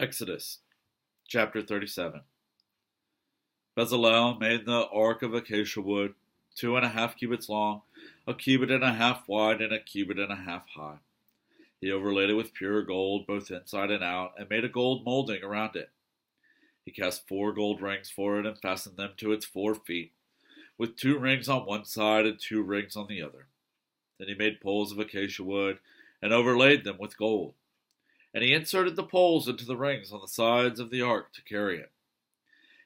Exodus chapter 37. Bezalel made the ark of acacia wood, 2.5 cubits long, a cubit and a half wide, and a cubit and a half high. He overlaid it with pure gold, both inside and out, and made a gold molding around it. He cast 4 gold rings for it and fastened them to its 4 feet, with 2 rings on one side and 2 rings on the other. Then he made poles of acacia wood and overlaid them with gold. And he inserted the poles into the rings on the sides of the ark to carry it.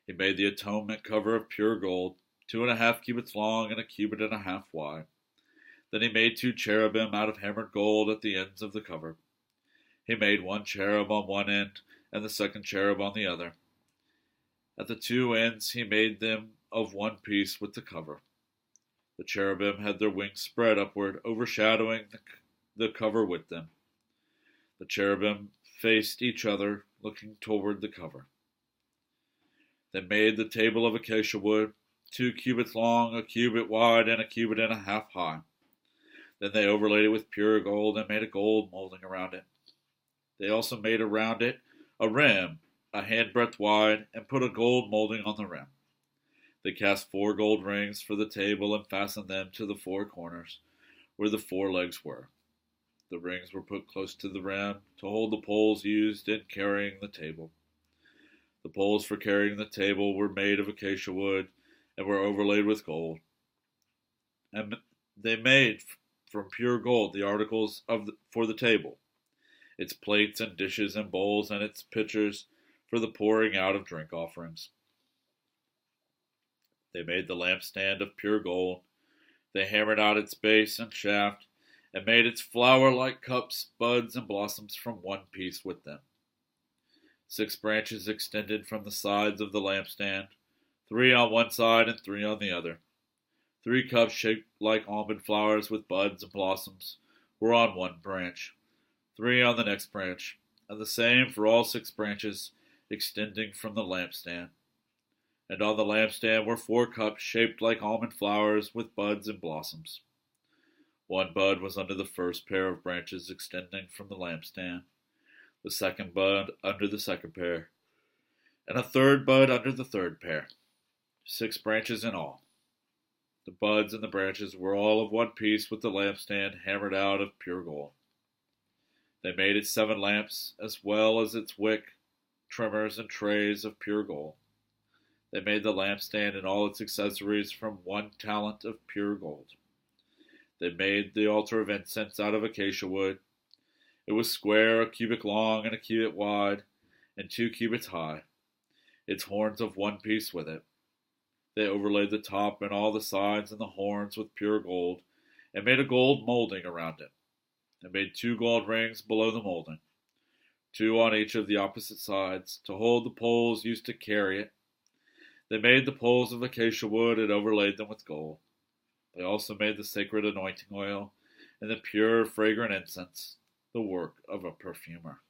He made the atonement cover of pure gold, 2.5 cubits long and a cubit and a half wide. Then he made 2 cherubim out of hammered gold at the ends of the cover. He made 1 cherub on one end and the second cherub on the other. At the 2 ends he made them of one piece with the cover. The cherubim had their wings spread upward, overshadowing the cover with them. The cherubim faced each other, looking toward the cover. They made the table of acacia wood, 2 cubits long, a cubit wide, and a cubit and a half high. Then they overlaid it with pure gold and made a gold molding around it. They also made around it a rim, a handbreadth wide, and put a gold molding on the rim. They cast 4 gold rings for the table and fastened them to the 4 corners, where the 4 legs were. The rings were put close to the rim to hold the poles used in carrying the table. The poles for carrying the table were made of acacia wood and were overlaid with gold. And they made from pure gold the articles for the table, its plates and dishes and bowls and its pitchers for the pouring out of drink offerings. They made the lampstand of pure gold. They hammered out its base and shaft, and made its flower-like cups, buds, and blossoms from one piece with them. 6 branches extended from the sides of the lampstand, 3 on one side and 3 on the other. 3 cups shaped like almond flowers with buds and blossoms were on one branch, 3 on the next branch, and the same for all 6 branches extending from the lampstand. And on the lampstand were 4 cups shaped like almond flowers with buds and blossoms. 1 bud was under the first pair of branches extending from the lampstand, the 2nd bud under the 2nd pair, and a 3rd bud under the 3rd pair. 6 branches in all. The buds and the branches were all of one piece with the lampstand hammered out of pure gold. They made it 7 lamps, as well as its wick, trimmers, and trays of pure gold. They made the lampstand and all its accessories from 1 talent of pure gold. They made the altar of incense out of acacia wood. It was square, a cubit long and a cubit wide, and 2 cubits high, its horns of one piece with it. They overlaid the top and all the sides and the horns with pure gold, and made a gold molding around it. They made 2 gold rings below the molding, 2 on each of the opposite sides, to hold the poles used to carry it. They made the poles of acacia wood and overlaid them with gold. They also made the sacred anointing oil and the pure, fragrant incense, the work of a perfumer.